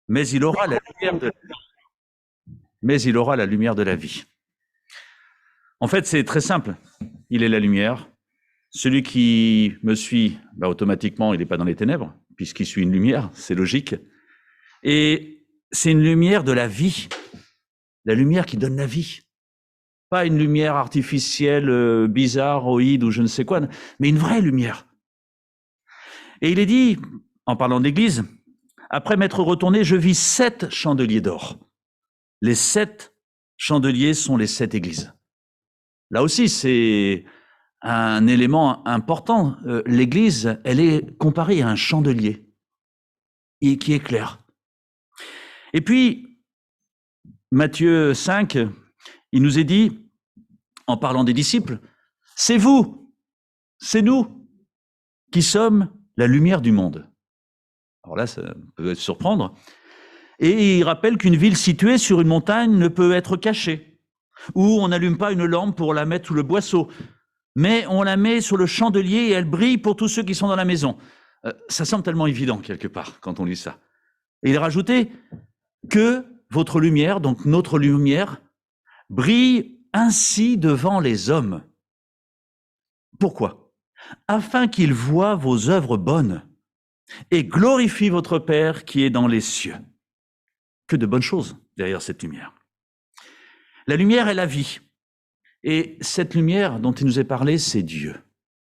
mais il aura la lumière de, mais il aura la lumière de la vie. En fait, c'est très simple. Il est la lumière. Celui qui me suit, automatiquement, il n'est pas dans les ténèbres, puisqu'il suit une lumière, c'est logique. Et c'est une lumière de la vie, la lumière qui donne la vie. Pas une lumière artificielle, bizarre, oïde ou je ne sais quoi, mais une vraie lumière. Et il est dit, en parlant de l'Église, après m'être retourné, je vis 7 chandeliers d'or. Les 7 chandeliers sont les 7 églises. Là aussi, c'est un élément important. L'Église, elle est comparée à un chandelier et qui éclaire. Et puis, Matthieu 5, il nous est dit, en parlant des disciples, c'est vous, c'est nous qui sommes la lumière du monde. Alors là, ça peut surprendre. Et il rappelle qu'une ville située sur une montagne ne peut être cachée, où on n'allume pas une lampe pour la mettre sous le boisseau, mais on la met sur le chandelier et elle brille pour tous ceux qui sont dans la maison. Ça semble tellement évident quelque part quand on lit ça. Et il rajoutait que votre lumière, donc notre lumière, brille ainsi devant les hommes. Pourquoi? Afin qu'ils voient vos œuvres bonnes et glorifient votre Père qui est dans les cieux. Que de bonnes choses derrière cette lumière. La lumière est la vie. Et cette lumière dont il nous est parlé, c'est Dieu,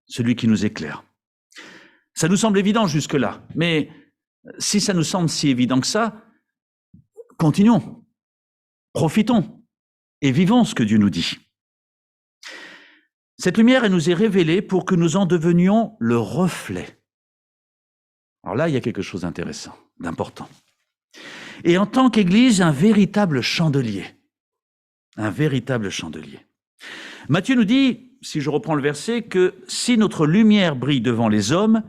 celui qui nous éclaire. Ça nous semble évident jusque-là, mais si ça nous semble si évident que ça, continuons, profitons et vivons ce que Dieu nous dit. Cette lumière, elle nous est révélée pour que nous en devenions le reflet. Alors là, il y a quelque chose d'intéressant, d'important. Et en tant qu'Église, un véritable chandelier. Un véritable chandelier. Matthieu nous dit, si je reprends le verset, que si notre lumière brille devant les hommes,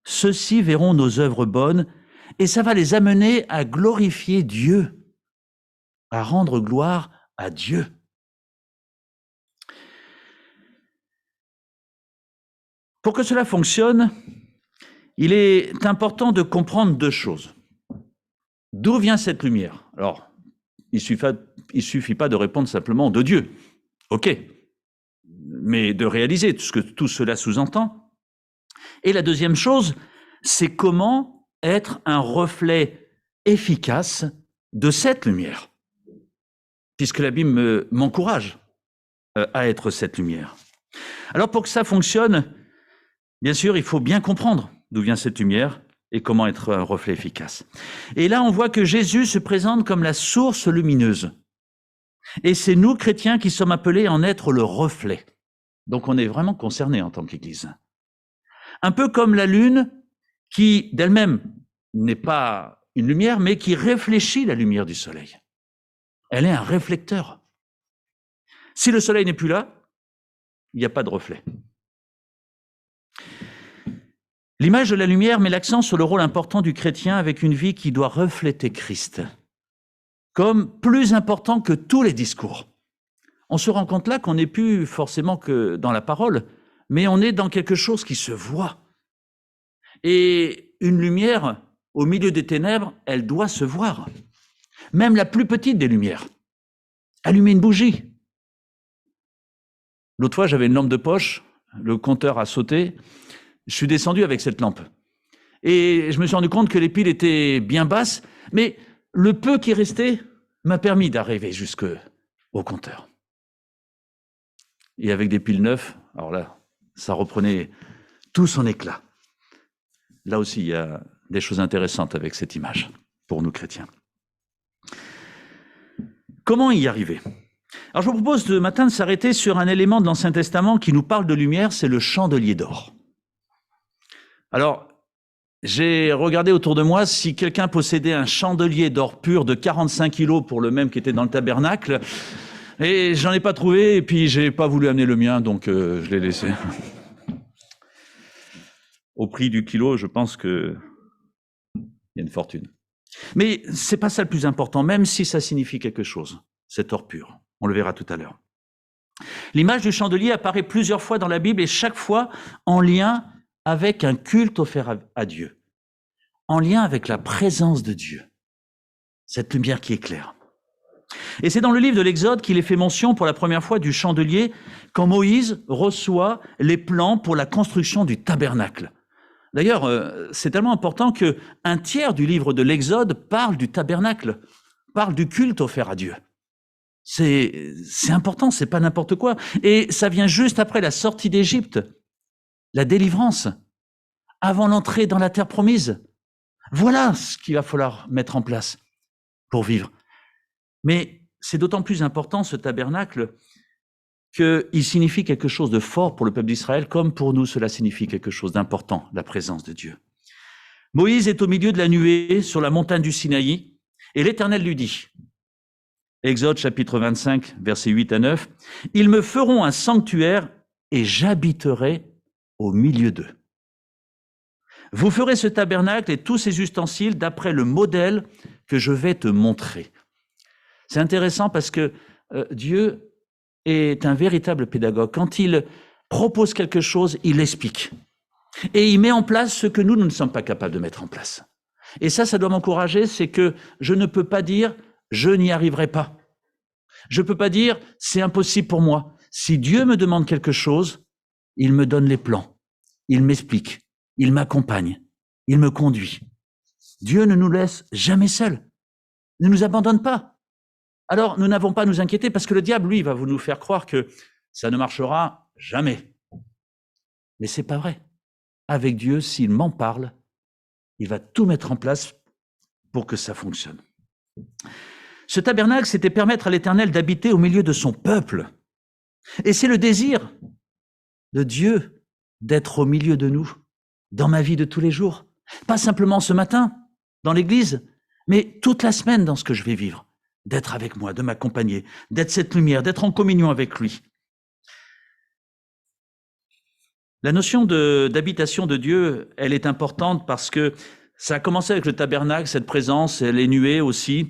ceux-ci verront nos œuvres bonnes et ça va les amener à glorifier Dieu, à rendre gloire à Dieu. Pour que cela fonctionne, il est important de comprendre 2 choses. D'où vient cette lumière? Alors, il suffit pas de répondre simplement de Dieu. OK. Mais de réaliser ce que tout cela sous-entend. Et la deuxième chose, c'est comment être un reflet efficace de cette lumière. Puisque la Bible m'encourage à être cette lumière. Alors pour que ça fonctionne, bien sûr, il faut bien comprendre d'où vient cette lumière et comment être un reflet efficace. Et là, on voit que Jésus se présente comme la source lumineuse. Et c'est nous, chrétiens, qui sommes appelés à en être le reflet. Donc on est vraiment concernés en tant qu'Église. Un peu comme la lune qui, d'elle-même, n'est pas une lumière, mais qui réfléchit la lumière du soleil. Elle est un réflecteur. Si le soleil n'est plus là, il n'y a pas de reflet. L'image de la lumière met l'accent sur le rôle important du chrétien avec une vie qui doit refléter Christ, comme plus important que tous les discours. On se rend compte là qu'on n'est plus forcément que dans la parole, mais on est dans quelque chose qui se voit. Et une lumière, au milieu des ténèbres, elle doit se voir. Même la plus petite des lumières. Allumer une bougie. L'autre fois, j'avais une lampe de poche, le compteur a sauté, je suis descendu avec cette lampe. Et je me suis rendu compte que les piles étaient bien basses, mais le peu qui restait m'a permis d'arriver jusqu'au compteur. Et avec des piles neuves, alors là, ça reprenait tout son éclat. Là aussi, il y a des choses intéressantes avec cette image, pour nous chrétiens. Comment y arriver? Alors je vous propose ce matin de s'arrêter sur un élément de l'Ancien Testament qui nous parle de lumière, c'est le chandelier d'or. Alors, j'ai regardé autour de moi si quelqu'un possédait un chandelier d'or pur de 45 kilos pour le même qui était dans le tabernacle, et j'en ai pas trouvé, et puis j'ai pas voulu amener le mien, donc je l'ai laissé. Au prix du kilo, je pense qu'il y a une fortune. Mais c'est pas ça le plus important, même si ça signifie quelque chose, cet or pur. On le verra tout à l'heure. L'image du chandelier apparaît plusieurs fois dans la Bible et chaque fois en lien avec un culte offert à Dieu, en lien avec la présence de Dieu. cette lumière qui éclaire. Et c'est dans le livre de l'Exode qu'il est fait mention pour la première fois du chandelier quand Moïse reçoit les plans pour la construction du tabernacle. D'ailleurs, c'est tellement important qu'un tiers du livre de l'Exode parle du tabernacle, parle du culte offert à Dieu. C'est important, c'est pas n'importe quoi. Et ça vient juste après la sortie d'Égypte, la délivrance, avant l'entrée dans la terre promise. Voilà ce qu'il va falloir mettre en place pour vivre. Mais c'est d'autant plus important, ce tabernacle, qu'il signifie quelque chose de fort pour le peuple d'Israël, comme pour nous, cela signifie quelque chose d'important, la présence de Dieu. Moïse est au milieu de la nuée sur la montagne du Sinaï, et l'Éternel lui dit, Exode chapitre 25, versets 8 à 9, « Ils me feront un sanctuaire et j'habiterai au milieu d'eux. Vous ferez ce tabernacle et tous ses ustensiles d'après le modèle que je vais te montrer. » C'est intéressant parce que Dieu est un véritable pédagogue. Quand il propose quelque chose, il l'explique. Et il met en place ce que nous ne sommes pas capables de mettre en place. Et ça doit m'encourager, c'est que je ne peux pas dire « je n'y arriverai pas ». Je ne peux pas dire « c'est impossible pour moi ». Si Dieu me demande quelque chose, il me donne les plans, il m'explique, il m'accompagne, il me conduit. Dieu ne nous laisse jamais seuls, ne nous abandonne pas. Alors, nous n'avons pas à nous inquiéter parce que le diable, lui, va nous faire croire que ça ne marchera jamais. Mais c'est pas vrai. Avec Dieu, s'il m'en parle, il va tout mettre en place pour que ça fonctionne. Ce tabernacle, c'était permettre à l'Éternel d'habiter au milieu de son peuple. Et c'est le désir de Dieu d'être au milieu de nous, dans ma vie de tous les jours. Pas simplement ce matin, dans l'église, mais toute la semaine dans ce que je vais vivre. D'être avec moi, de m'accompagner, d'être cette lumière, d'être en communion avec lui. La notion d'habitation de Dieu, elle est importante parce que ça a commencé avec le tabernacle, cette présence, les nuées aussi.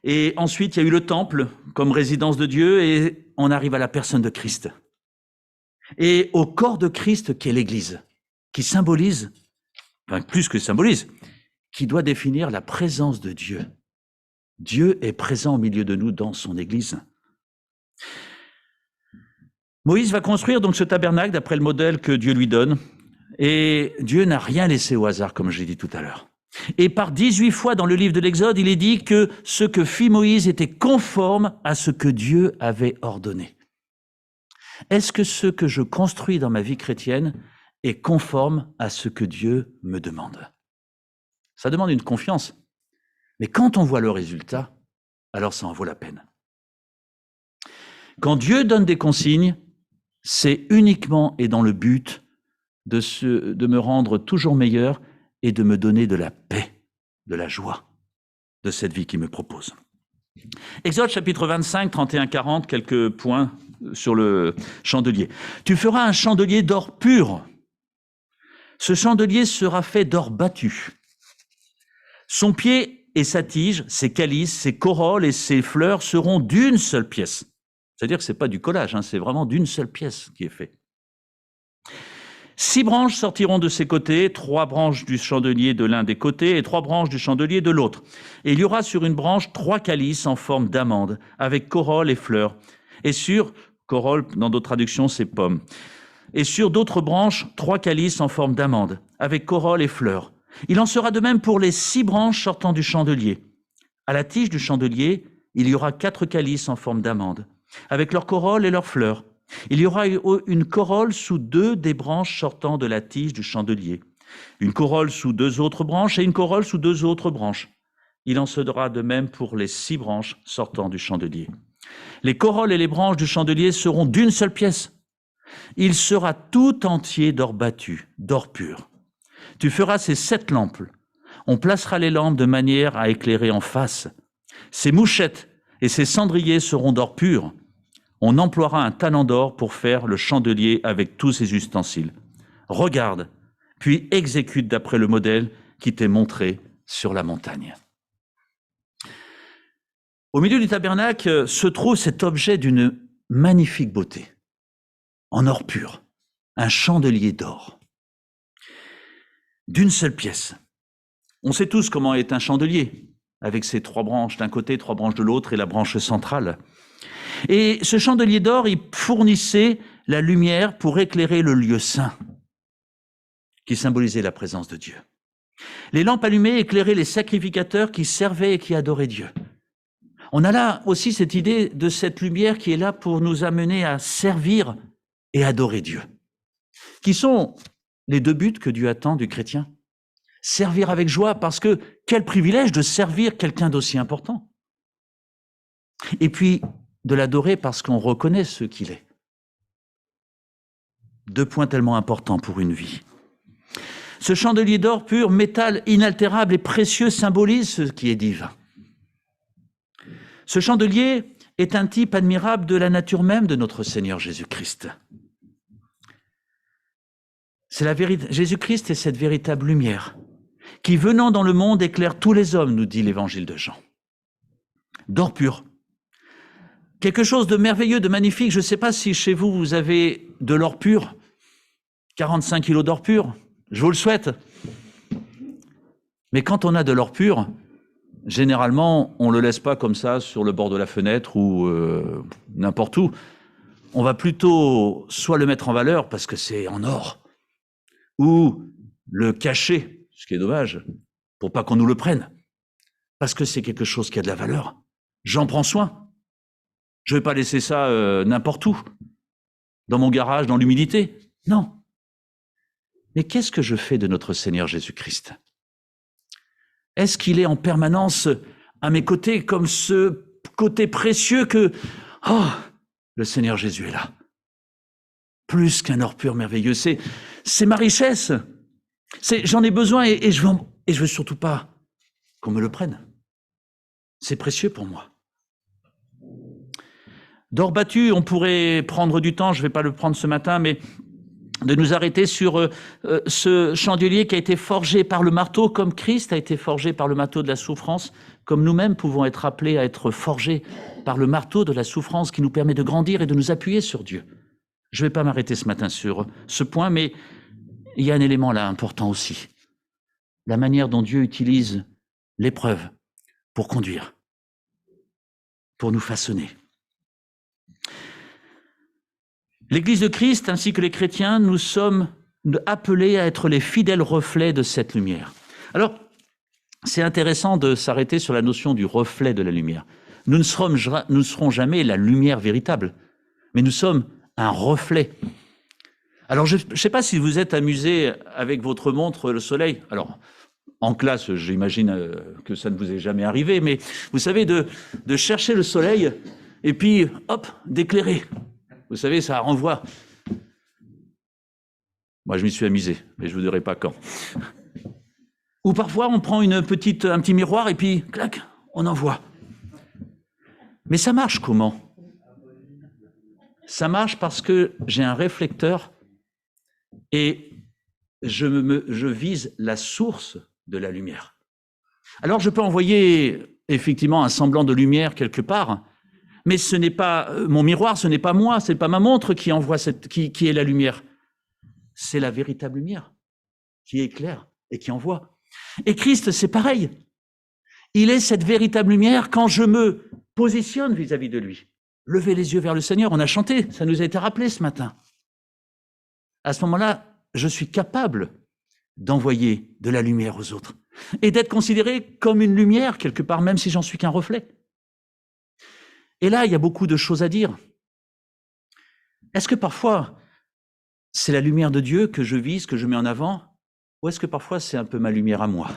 Et ensuite, il y a eu le temple comme résidence de Dieu et on arrive à la personne de Christ. Et au corps de Christ qui est l'Église, qui symbolise, enfin plus que symbolise, qui doit définir la présence de Dieu. Dieu est présent au milieu de nous dans son Église. Moïse va construire donc ce tabernacle d'après le modèle que Dieu lui donne. Et Dieu n'a rien laissé au hasard, comme j'ai dit tout à l'heure. Et par 18 fois dans le livre de l'Exode, il est dit que ce que fit Moïse était conforme à ce que Dieu avait ordonné. Est-ce que ce que je construis dans ma vie chrétienne est conforme à ce que Dieu me demande? Ça demande une confiance. Mais quand on voit le résultat, alors ça en vaut la peine. Quand Dieu donne des consignes, c'est uniquement et dans le but de me rendre toujours meilleur et de me donner de la paix, de la joie de cette vie qu'il me propose. Exode chapitre 25, 31-40, quelques points sur le chandelier. Tu feras un chandelier d'or pur. Ce chandelier sera fait d'or battu. Son pied et sa tige, ses calices, ses corolles et ses fleurs seront d'une seule pièce. C'est-à-dire que ce n'est pas du collage, c'est vraiment d'une seule pièce qui est fait. 6 branches sortiront de ses côtés, 3 branches du chandelier de l'un des côtés et 3 branches du chandelier de l'autre. Et il y aura sur une branche 3 calices en forme d'amande, avec corolle et fleurs. Et sur, corolle, dans d'autres traductions, c'est pomme. Et sur d'autres branches, 3 calices en forme d'amande, avec corolle et fleurs. Il en sera de même pour les 6 branches sortant du chandelier. À la tige du chandelier, il y aura 4 calices en forme d'amande, avec leurs corolles et leurs fleurs. Il y aura une corolle sous 2 des branches sortant de la tige du chandelier, une corolle sous 2 autres branches et une corolle sous 2 autres branches. Il en sera de même pour les 6 branches sortant du chandelier. Les corolles et les branches du chandelier seront d'une seule pièce. Il sera tout entier d'or battu, d'or pur. Tu feras ces 7 lampes. On placera les lampes de manière à éclairer en face. Ces mouchettes et ces cendriers seront d'or pur. On emploiera un talent d'or pour faire le chandelier avec tous ses ustensiles. Regarde, puis exécute d'après le modèle qui t'est montré sur la montagne. Au milieu du tabernacle se trouve cet objet d'une magnifique beauté, en or pur, un chandelier d'or, d'une seule pièce. On sait tous comment est un chandelier. avec ses 3 branches d'un côté, 3 branches de l'autre et la branche centrale. Et ce chandelier d'or, il fournissait la lumière pour éclairer le lieu saint, qui symbolisait la présence de Dieu. Les lampes allumées éclairaient les sacrificateurs qui servaient et qui adoraient Dieu. On a là aussi cette idée de cette lumière qui est là pour nous amener à servir et adorer Dieu. Qui sont les 2 buts que Dieu attend du chrétien? Servir avec joie, parce que quel privilège de servir quelqu'un d'aussi important. Et puis, de l'adorer parce qu'on reconnaît ce qu'il est. 2 points tellement importants pour une vie. Ce chandelier d'or pur, métal inaltérable et précieux symbolise ce qui est divin. Ce chandelier est un type admirable de la nature même de notre Seigneur Jésus-Christ. C'est la vérité. Jésus-Christ est cette véritable lumière qui, venant dans le monde, éclaire tous les hommes, nous dit l'évangile de Jean. D'or pur. Quelque chose de merveilleux, de magnifique. Je ne sais pas si chez vous, vous avez de l'or pur, 45 kilos d'or pur. Je vous le souhaite. Mais quand on a de l'or pur, généralement, on ne le laisse pas comme ça sur le bord de la fenêtre ou n'importe où. On va plutôt soit le mettre en valeur parce que c'est en or, ou le cacher, ce qui est dommage, pour pas qu'on nous le prenne, parce que c'est quelque chose qui a de la valeur. J'en prends soin. Je ne vais pas laisser ça n'importe où, dans mon garage, dans l'humidité. Non. Mais qu'est-ce que je fais de notre Seigneur Jésus-Christ? Est-ce qu'il est en permanence à mes côtés comme ce côté précieux que, oh, le Seigneur Jésus est là. Plus qu'un or pur merveilleux, c'est ma richesse. J'en ai besoin et je veux surtout pas qu'on me le prenne. C'est précieux pour moi. D'or battu, on pourrait prendre du temps, je ne vais pas le prendre ce matin, mais de nous arrêter sur ce chandelier qui a été forgé par le marteau, comme Christ a été forgé par le marteau de la souffrance, comme nous-mêmes pouvons être appelés à être forgés par le marteau de la souffrance qui nous permet de grandir et de nous appuyer sur Dieu. Je ne vais pas m'arrêter ce matin sur ce point, mais il y a un élément là important aussi. La manière dont Dieu utilise l'épreuve pour conduire, pour nous façonner. L'Église de Christ, ainsi que les chrétiens, nous sommes appelés à être les fidèles reflets de cette lumière. Alors, c'est intéressant de s'arrêter sur la notion du reflet de la lumière. Nous ne serons jamais la lumière véritable, mais nous sommes un reflet. Alors, je ne sais pas si vous êtes amusé avec votre montre, le soleil. Alors, en classe, j'imagine que ça ne vous est jamais arrivé, mais vous savez, de chercher le soleil et puis, hop, d'éclairer. Vous savez, ça renvoie. Moi, je m'y suis amusé, mais je ne vous dirai pas quand. Ou parfois, on prend un petit miroir et puis, clac, on envoie. Mais ça marche comment? Ça marche parce que j'ai un réflecteur et je vise la source de la lumière. Alors, je peux envoyer effectivement un semblant de lumière quelque part, mais ce n'est pas mon miroir, ce n'est pas moi, ce n'est pas ma montre qui envoie qui est la lumière. C'est la véritable lumière qui éclaire et qui envoie. Et Christ, c'est pareil. Il est cette véritable lumière quand je me positionne vis-à-vis de lui. Levez les yeux vers le Seigneur, on a chanté, ça nous a été rappelé ce matin. À ce moment-là, je suis capable d'envoyer de la lumière aux autres et d'être considéré comme une lumière quelque part, même si j'en suis qu'un reflet. Et là, il y a beaucoup de choses à dire. Est-ce que parfois, c'est la lumière de Dieu que je vise, que je mets en avant, ou est-ce que parfois c'est un peu ma lumière à moi,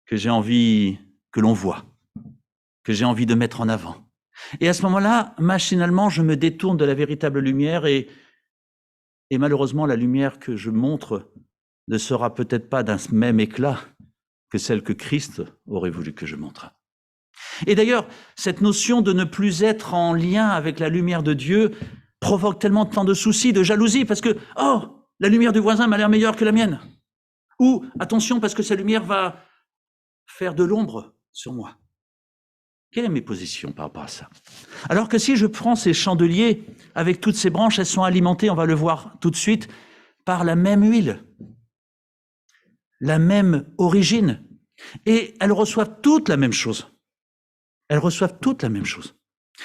que j'ai envie que l'on voit, que j'ai envie de mettre en avant? Et à ce moment-là, machinalement, je me détourne de la véritable lumière et malheureusement, la lumière que je montre ne sera peut-être pas d'un même éclat que celle que Christ aurait voulu que je montre. Et d'ailleurs, cette notion de ne plus être en lien avec la lumière de Dieu provoque tellement tant de soucis, de jalousie, parce que, oh, la lumière du voisin m'a l'air meilleure que la mienne. Ou, attention, parce que sa lumière va faire de l'ombre sur moi. Quelle est mes positions par rapport à ça? Alors que si je prends ces chandeliers, avec toutes ces branches, elles sont alimentées, on va le voir tout de suite, par la même huile, la même origine, Et elles reçoivent toutes la même chose. Elles reçoivent toutes la même chose.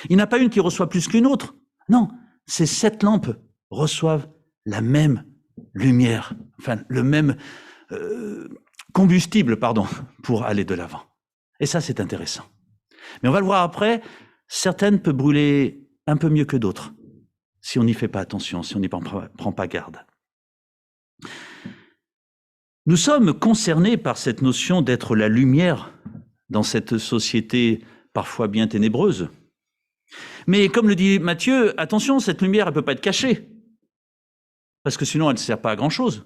Il n'y en a pas une qui reçoit plus qu'une autre. Non, ces 7 lampes reçoivent la même lumière, enfin le même combustible, pardon, pour aller de l'avant. Et ça, c'est intéressant. Mais on va le voir après, certaines peuvent brûler un peu mieux que d'autres, si on n'y fait pas attention, si on n'y prend pas garde. Nous sommes concernés par cette notion d'être la lumière dans cette société parfois bien ténébreuse. Mais comme le dit Matthieu, attention, cette lumière, elle ne peut pas être cachée, parce que sinon, elle ne sert pas à grand-chose.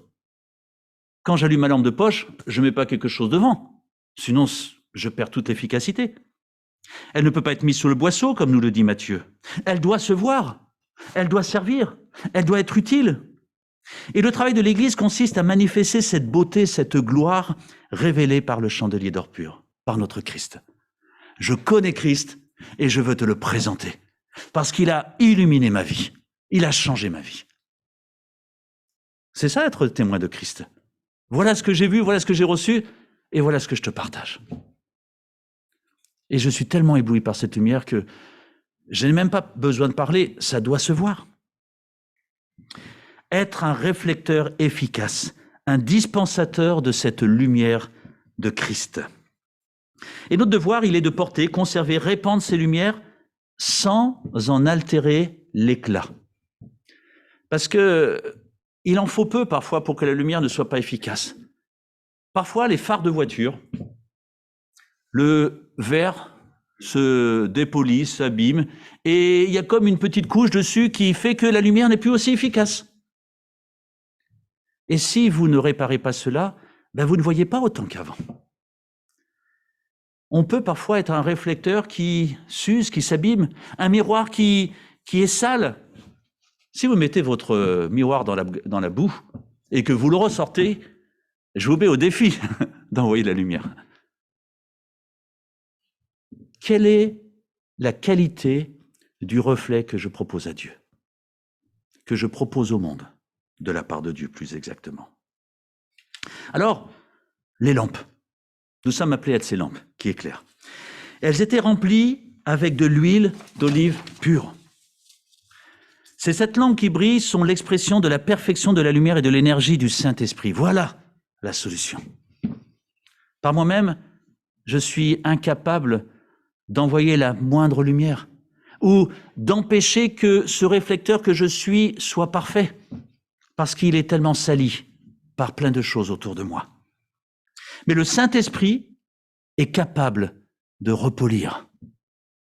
Quand j'allume ma lampe de poche, je ne mets pas quelque chose devant, sinon je perds toute l'efficacité. Elle ne peut pas être mise sous le boisseau, comme nous le dit Matthieu. Elle doit se voir, elle doit servir, elle doit être utile. Et le travail de l'Église consiste à manifester cette beauté, cette gloire révélée par le chandelier d'or pur, par notre Christ. Je connais Christ et je veux te le présenter, parce qu'il a illuminé ma vie, il a changé ma vie. C'est ça être témoin de Christ. Voilà ce que j'ai vu, voilà ce que j'ai reçu, et voilà ce que je te partage. Et je suis tellement ébloui par cette lumière que je n'ai même pas besoin de parler, ça doit se voir. Être un réflecteur efficace, un dispensateur de cette lumière de Christ. Et notre devoir, il est de porter, conserver, répandre ces lumières sans en altérer l'éclat. Parce que il en faut peu parfois pour que la lumière ne soit pas efficace. Parfois, les phares de voiture, le verre se dépolit, s'abîme, et il y a comme une petite couche dessus qui fait que la lumière n'est plus aussi efficace. Et si vous ne réparez pas cela, vous ne voyez pas autant qu'avant. On peut parfois être un réflecteur qui s'use, qui s'abîme, un miroir qui est sale. Si vous mettez votre miroir dans la boue et que vous le ressortez, je vous mets au défi d'envoyer la lumière. Quelle est la qualité du reflet que je propose à Dieu, que je propose au monde, de la part de Dieu plus exactement? Alors, les lampes. Nous sommes appelés à être ces lampes qui éclairent. Elles étaient remplies avec de l'huile d'olive pure. Ces 7 lampes qui brillent sont l'expression de la perfection de la lumière et de l'énergie du Saint-Esprit. Voilà la solution. Par moi-même, je suis incapable d'envoyer la moindre lumière ou d'empêcher que ce réflecteur que je suis soit parfait, parce qu'il est tellement sali par plein de choses autour de moi. Mais le Saint-Esprit est capable de repolir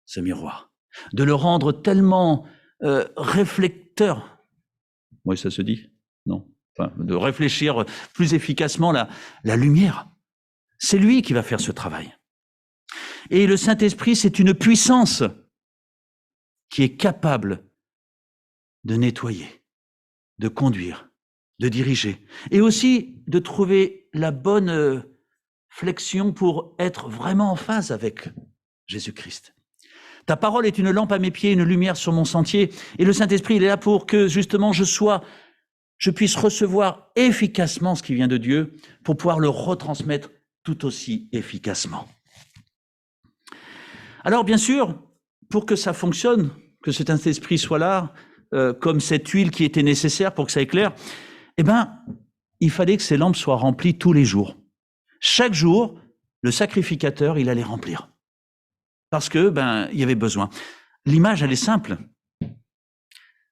ce miroir, de le rendre tellement réflecteur. Oui, ça se dit? Non. Enfin, de réfléchir plus efficacement la lumière. C'est lui qui va faire ce travail. Et le Saint-Esprit, c'est une puissance qui est capable de nettoyer, de conduire, de diriger, et aussi de trouver la bonne flexion pour être vraiment en phase avec Jésus-Christ. Ta parole est une lampe à mes pieds, une lumière sur mon sentier, et le Saint-Esprit, il est là pour que justement je puisse recevoir efficacement ce qui vient de Dieu pour pouvoir le retransmettre tout aussi efficacement. Alors bien sûr, pour que ça fonctionne, que cet Saint-Esprit soit là, comme cette huile qui était nécessaire pour que ça éclaire, il fallait que ces lampes soient remplies tous les jours. Chaque jour, le sacrificateur, il allait remplir. Parce que, il y avait besoin. L'image, elle est simple.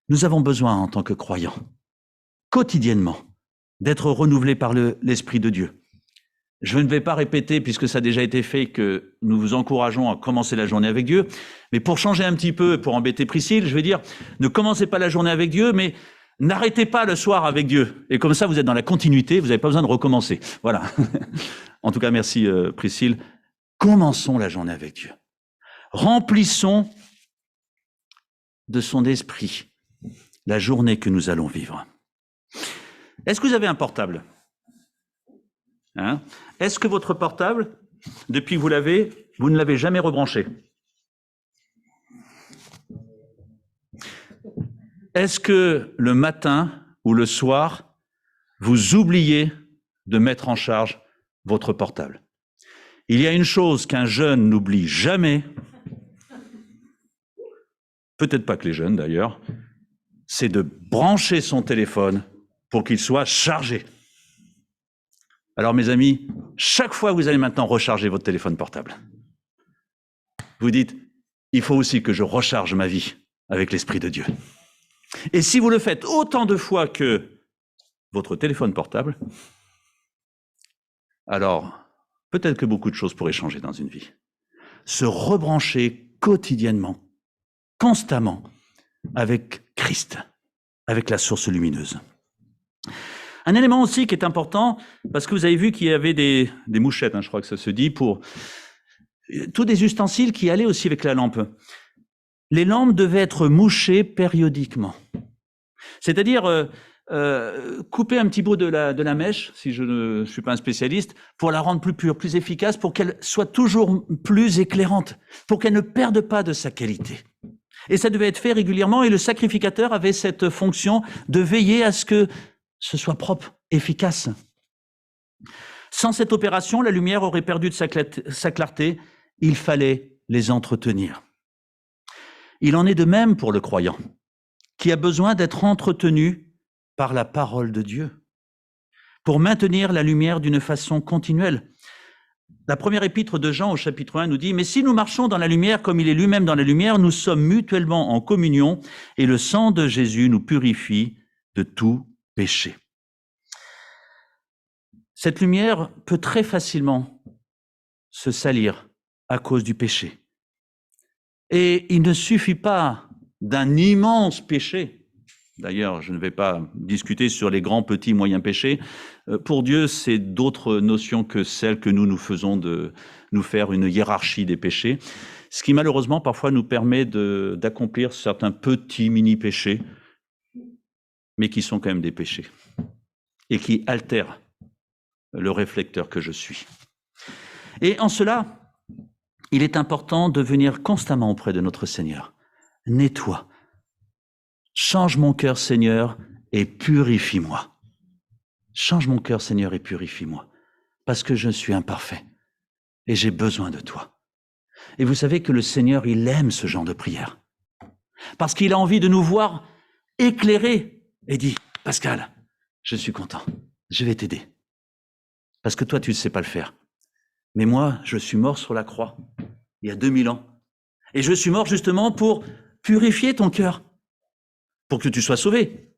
Nous avons besoin, en tant que croyants, quotidiennement, d'être renouvelés par l'Esprit de Dieu. Je ne vais pas répéter, puisque ça a déjà été fait, que nous vous encourageons à commencer la journée avec Dieu. Mais pour changer un petit peu, pour embêter Priscille, je vais dire, ne commencez pas la journée avec Dieu, mais n'arrêtez pas le soir avec Dieu. Et comme ça, vous êtes dans la continuité, vous n'avez pas besoin de recommencer. Voilà. En tout cas, merci Priscille. Commençons la journée avec Dieu. Remplissons de son esprit la journée que nous allons vivre. Est-ce que vous avez un portable ? Est-ce que votre portable, depuis que vous l'avez, vous ne l'avez jamais rebranché ? Est-ce que le matin ou le soir, vous oubliez de mettre en charge votre portable ? Il y a une chose qu'un jeune n'oublie jamais, peut-être pas que les jeunes d'ailleurs, c'est de brancher son téléphone pour qu'il soit chargé. Alors mes amis, chaque fois que vous allez maintenant recharger votre téléphone portable, vous dites, il faut aussi que je recharge ma vie avec l'Esprit de Dieu. Et si vous le faites autant de fois que votre téléphone portable, alors peut-être que beaucoup de choses pourraient changer dans une vie. Se rebrancher quotidiennement, constamment, avec Christ, avec la source lumineuse. Un élément aussi qui est important, parce que vous avez vu qu'il y avait des mouchettes, je crois que ça se dit, pour tous des ustensiles qui allaient aussi avec la lampe. Les lampes devaient être mouchées périodiquement. C'est-à-dire couper un petit bout de la mèche, si je ne suis pas un spécialiste, pour la rendre plus pure, plus efficace, pour qu'elle soit toujours plus éclairante, pour qu'elle ne perde pas de sa qualité. Et ça devait être fait régulièrement, et le sacrificateur avait cette fonction de veiller à ce que ce soit propre, efficace. Sans cette opération, la lumière aurait perdu de sa clarté. Il fallait les entretenir. Il en est de même pour le croyant, qui a besoin d'être entretenu par la parole de Dieu, pour maintenir la lumière d'une façon continuelle. La première épître de Jean au chapitre 1 nous dit « Mais si nous marchons dans la lumière comme il est lui-même dans la lumière, nous sommes mutuellement en communion et le sang de Jésus nous purifie de tout péché. » Cette lumière peut très facilement se salir à cause du péché. Et il ne suffit pas d'un immense péché. D'ailleurs, je ne vais pas discuter sur les grands, petits, moyens péchés. Pour Dieu, c'est d'autres notions que celles que nous faisons de nous faire une hiérarchie des péchés, ce qui malheureusement parfois nous permet d'accomplir certains petits mini-péchés, mais qui sont quand même des péchés et qui altèrent le réflecteur que je suis. Et en cela, il est important de venir constamment auprès de notre Seigneur. Nettoie. Change mon cœur, Seigneur, et purifie-moi. Change mon cœur, Seigneur, et purifie-moi. Parce que je suis imparfait et j'ai besoin de toi. Et vous savez que le Seigneur, il aime ce genre de prière. Parce qu'il a envie de nous voir éclairés et dit, Pascal, je suis content, je vais t'aider. Parce que toi, tu ne sais pas le faire. Mais moi, je suis mort sur la croix, il y a 2000 ans. Et je suis mort justement pour purifier ton cœur, pour que tu sois sauvé.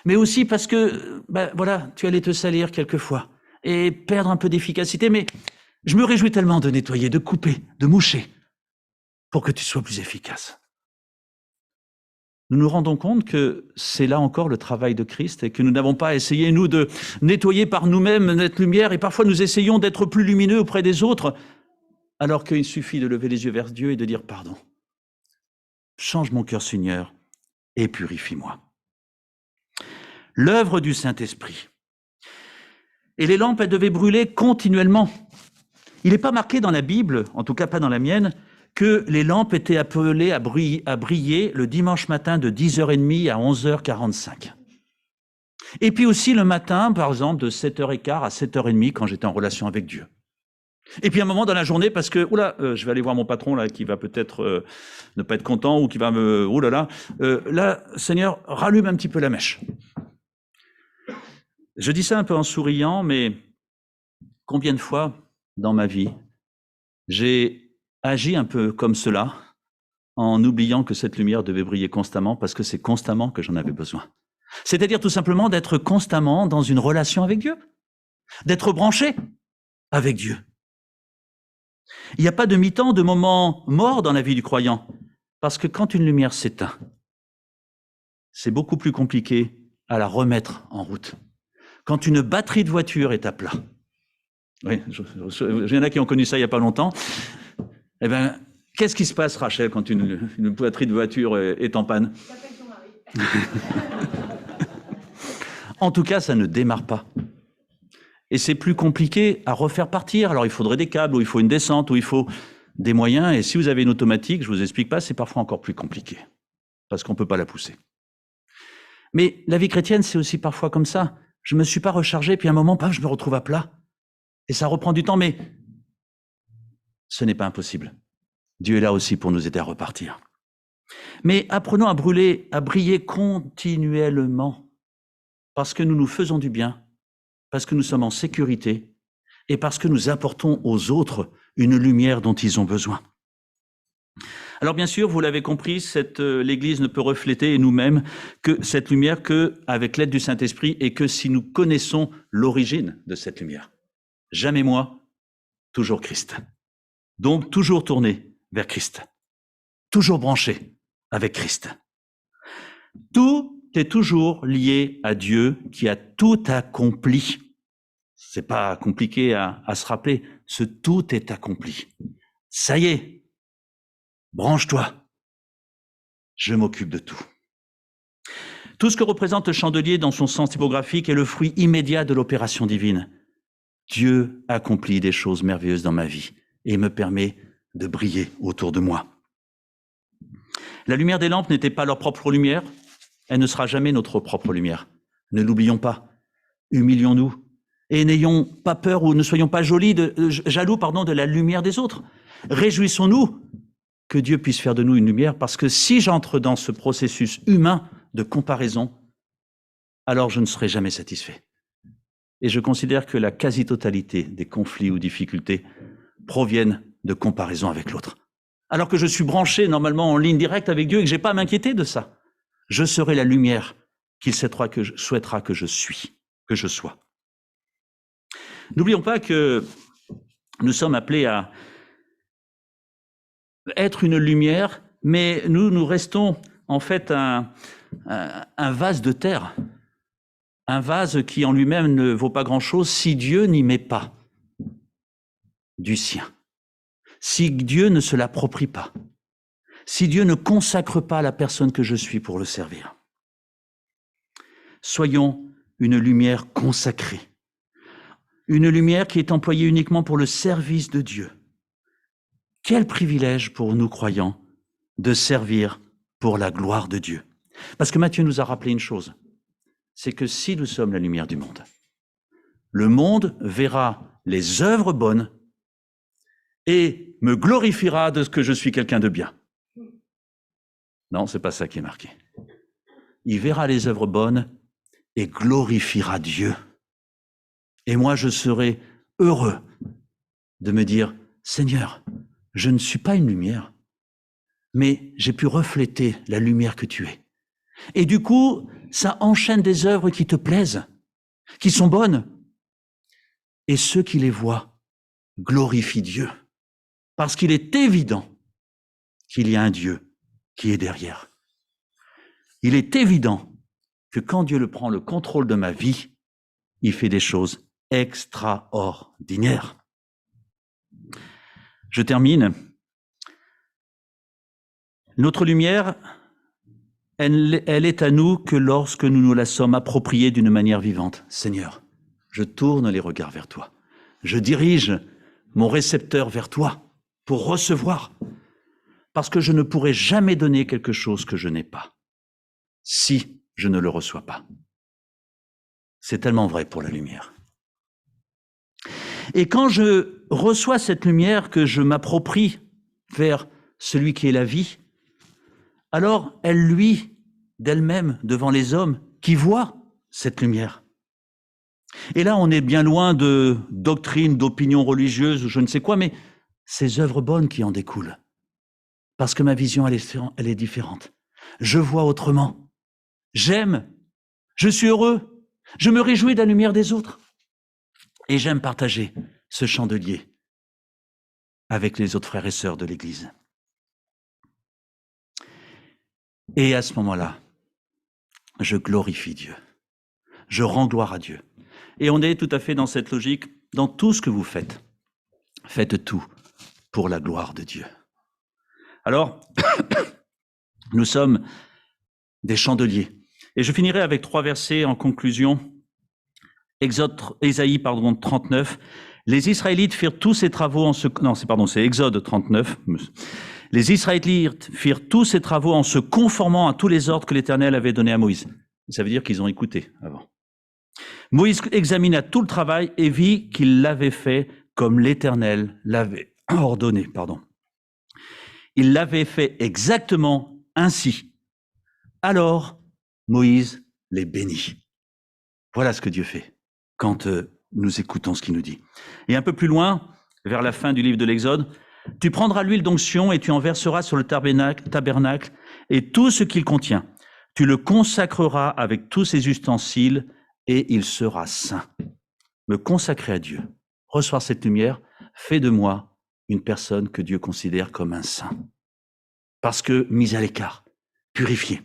Mais aussi parce que, voilà, tu allais te salir quelquefois et perdre un peu d'efficacité. Mais je me réjouis tellement de nettoyer, de couper, de moucher, pour que tu sois plus efficace. Nous nous rendons compte que c'est là encore le travail de Christ et que nous n'avons pas essayé, nous, de nettoyer par nous-mêmes notre lumière et parfois nous essayons d'être plus lumineux auprès des autres alors qu'il suffit de lever les yeux vers Dieu et de dire pardon. Change mon cœur, Seigneur, et purifie-moi. L'œuvre du Saint-Esprit. Et les lampes, elles devaient brûler continuellement. Il n'est pas marqué dans la Bible, en tout cas pas dans la mienne, que les lampes étaient appelées à briller le dimanche matin de 10h30 à 11h45. Et puis aussi le matin, par exemple, de 7h15 à 7h30 quand j'étais en relation avec Dieu. Et puis un moment dans la journée, parce que, je vais aller voir mon patron là, qui va peut-être ne pas être content ou qui va me... là, Seigneur, rallume un petit peu la mèche. Je dis ça un peu en souriant, mais combien de fois dans ma vie, j'ai agi un peu comme cela, en oubliant que cette lumière devait briller constamment, parce que c'est constamment que j'en avais besoin. C'est-à-dire tout simplement d'être constamment dans une relation avec Dieu, d'être branché avec Dieu. Il n'y a pas de mi-temps, de moment mort dans la vie du croyant, parce que quand une lumière s'éteint, c'est beaucoup plus compliqué à la remettre en route. Quand une batterie de voiture est à plat, oui, il y en a qui ont connu ça il n'y a pas longtemps, eh bien, qu'est-ce qui se passe, Rachel, quand une batterie de voiture est en panne? J'appelle ton mari. En tout cas, ça ne démarre pas. Et c'est plus compliqué à refaire partir. Alors, il faudrait des câbles, ou il faut une descente, ou il faut des moyens. Et si vous avez une automatique, je ne vous explique pas, c'est parfois encore plus compliqué, parce qu'on ne peut pas la pousser. Mais la vie chrétienne, c'est aussi parfois comme ça. Je ne me suis pas rechargé, puis à un moment, paf, je me retrouve à plat. Et ça reprend du temps, mais ce n'est pas impossible. Dieu est là aussi pour nous aider à repartir. Mais apprenons à briller continuellement, parce que nous nous faisons du bien, parce que nous sommes en sécurité et parce que nous apportons aux autres une lumière dont ils ont besoin. Alors bien sûr, vous l'avez compris, l'Église ne peut refléter nous-mêmes que cette lumière qu'avec l'aide du Saint-Esprit et que si nous connaissons l'origine de cette lumière. Jamais moi, toujours Christ. Donc toujours tourné vers Christ, toujours branché avec Christ. Tout est toujours lié à Dieu qui a tout accompli. C'est pas compliqué à se rappeler, ce tout est accompli. Ça y est, branche-toi, je m'occupe de tout. Tout ce que représente le chandelier dans son sens typographique est le fruit immédiat de l'opération divine. Dieu accomplit des choses merveilleuses dans ma vie et me permet de briller autour de moi. La lumière des lampes n'était pas leur propre lumière, elle ne sera jamais notre propre lumière. Ne l'oublions pas, humilions-nous et n'ayons pas peur ou ne soyons pas jaloux de la lumière des autres. Réjouissons-nous que Dieu puisse faire de nous une lumière, parce que si j'entre dans ce processus humain de comparaison, alors je ne serai jamais satisfait. Et je considère que la quasi-totalité des conflits ou difficultés proviennent de comparaison avec l'autre. Alors que je suis branché normalement en ligne directe avec Dieu et que je n'ai pas à m'inquiéter de ça. Je serai la lumière qu'il souhaitera que je sois. N'oublions pas que nous sommes appelés à être une lumière, mais nous restons en fait un vase de terre. Un vase qui en lui-même ne vaut pas grand-chose si Dieu n'y met pas du sien. Si Dieu ne se l'approprie pas. Si Dieu ne consacre pas la personne que je suis pour le servir. Soyons une lumière consacrée. Une lumière qui est employée uniquement pour le service de Dieu. Quel privilège pour nous croyants de servir pour la gloire de Dieu. Parce que Matthieu nous a rappelé une chose, c'est que si nous sommes la lumière du monde, le monde verra les œuvres bonnes et me glorifiera de ce que je suis quelqu'un de bien. Non, c'est pas ça qui est marqué. Il verra les œuvres bonnes et glorifiera Dieu. Et moi, je serai heureux de me dire, Seigneur, je ne suis pas une lumière, mais j'ai pu refléter la lumière que tu es. Et du coup, ça enchaîne des œuvres qui te plaisent, qui sont bonnes. Et ceux qui les voient glorifient Dieu. Parce qu'il est évident qu'il y a un Dieu qui est derrière. Il est évident que quand Dieu prend le contrôle de ma vie, il fait des choses extraordinaires. Je termine. Notre lumière, elle est à nous que lorsque nous nous la sommes appropriée d'une manière vivante. Seigneur, je tourne les regards vers toi. Je dirige mon récepteur vers toi pour recevoir. Parce que je ne pourrai jamais donner quelque chose que je n'ai pas, si je ne le reçois pas. C'est tellement vrai pour la lumière. Et quand je reçois cette lumière, que je m'approprie vers celui qui est la vie, alors elle luit d'elle-même devant les hommes qui voient cette lumière. Et là, on est bien loin de doctrine, d'opinion religieuse ou je ne sais quoi, mais ces œuvres bonnes qui en découlent. Parce que ma vision, elle est différente. Je vois autrement. J'aime. Je suis heureux. Je me réjouis de la lumière des autres. Et j'aime partager ce chandelier avec les autres frères et sœurs de l'Église. Et à ce moment-là, je glorifie Dieu. Je rends gloire à Dieu. Et on est tout à fait dans cette logique, dans tout ce que vous faites. Faites tout pour la gloire de Dieu. Alors, nous sommes des chandeliers. Et je finirai avec 3 versets en conclusion. Ésaïe 39. Les Israélites firent tous ces travaux en se... Non, c'est Exode 39. Les Israélites firent tous ces travaux en se conformant à tous les ordres que l'Éternel avait donnés à Moïse. Ça veut dire qu'ils ont écouté avant. Moïse examina tout le travail et vit qu'il l'avait fait comme l'Éternel l'avait ordonné, pardon. Il l'avait fait exactement ainsi. Alors, Moïse les bénit. Voilà ce que Dieu fait quand nous écoutons ce qu'il nous dit. Et un peu plus loin, vers la fin du livre de l'Exode, « Tu prendras l'huile d'onction et tu en verseras sur le tabernacle et tout ce qu'il contient. Tu le consacreras avec tous ses ustensiles et il sera saint. » Me consacrer à Dieu, recevoir cette lumière, fait de moi une personne que Dieu considère comme un saint. Parce que mis à l'écart, purifié.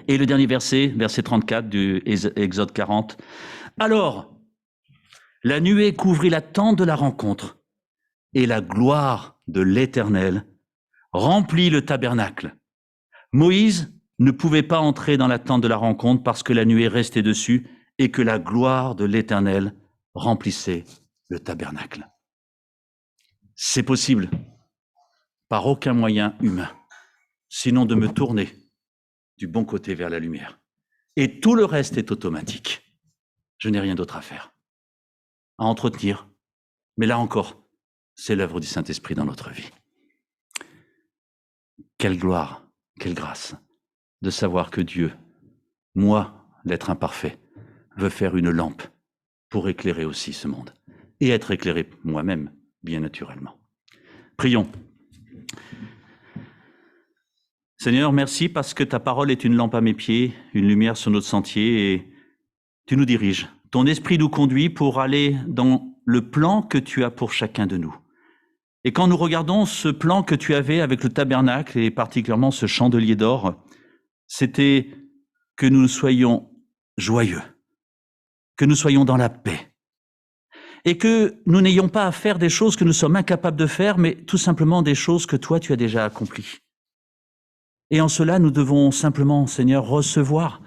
Et le dernier verset, verset 34 du Exode 40. « Alors, la nuée couvrit la tente de la rencontre, et la gloire de l'Éternel remplit le tabernacle. Moïse ne pouvait pas entrer dans la tente de la rencontre parce que la nuée restait dessus et que la gloire de l'Éternel remplissait le tabernacle. » C'est possible par aucun moyen humain, sinon de me tourner du bon côté vers la lumière. Et tout le reste est automatique. Je n'ai rien d'autre à faire, à entretenir. Mais là encore, c'est l'œuvre du Saint-Esprit dans notre vie. Quelle gloire, quelle grâce de savoir que Dieu, moi, l'être imparfait, veut faire une lampe pour éclairer aussi ce monde et être éclairé moi-même, bien naturellement. Prions. Seigneur, merci parce que ta parole est une lampe à mes pieds, une lumière sur notre sentier et tu nous diriges. Ton esprit nous conduit pour aller dans le plan que tu as pour chacun de nous. Et quand nous regardons ce plan que tu avais avec le tabernacle et particulièrement ce chandelier d'or, c'était que nous soyons joyeux, que nous soyons dans la paix et que nous n'ayons pas à faire des choses que nous sommes incapables de faire, mais tout simplement des choses que toi tu as déjà accomplies. Et en cela, nous devons simplement, Seigneur, recevoir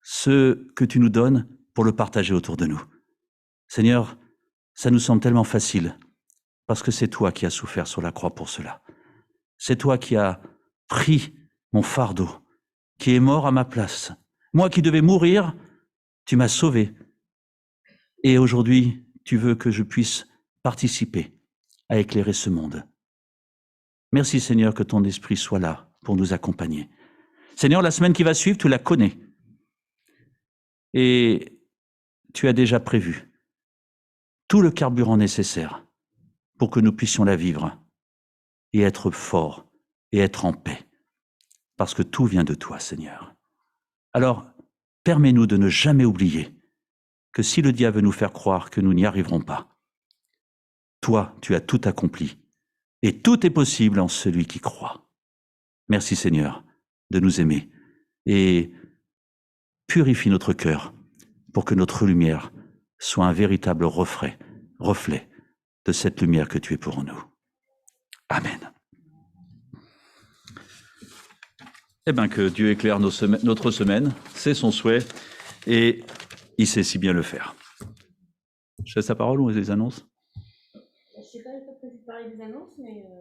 ce que tu nous donnes pour le partager autour de nous. Seigneur, ça nous semble tellement facile parce que c'est toi qui as souffert sur la croix pour cela. C'est toi qui as pris mon fardeau, qui est mort à ma place. Moi qui devais mourir, tu m'as sauvé. Et aujourd'hui, tu veux que je puisse participer à éclairer ce monde. Merci Seigneur que ton esprit soit là pour nous accompagner. Seigneur, la semaine qui va suivre, tu la connais. Et tu as déjà prévu tout le carburant nécessaire pour que nous puissions la vivre et être forts et être en paix. Parce que tout vient de toi, Seigneur. Alors, permets-nous de ne jamais oublier que si le diable veut nous faire croire que nous n'y arriverons pas, toi, tu as tout accompli. Et tout est possible en celui qui croit. Merci, Seigneur, de nous aimer. Et purifie notre cœur pour que notre lumière soit un véritable reflet de cette lumière que tu es pour nous. Amen. Eh bien, que Dieu éclaire notre semaine, c'est son souhait, et il sait si bien le faire. Je laisse la parole ou les annonces ? Je ne sais pas, il n'est pas prévu de parler des annonces, mais...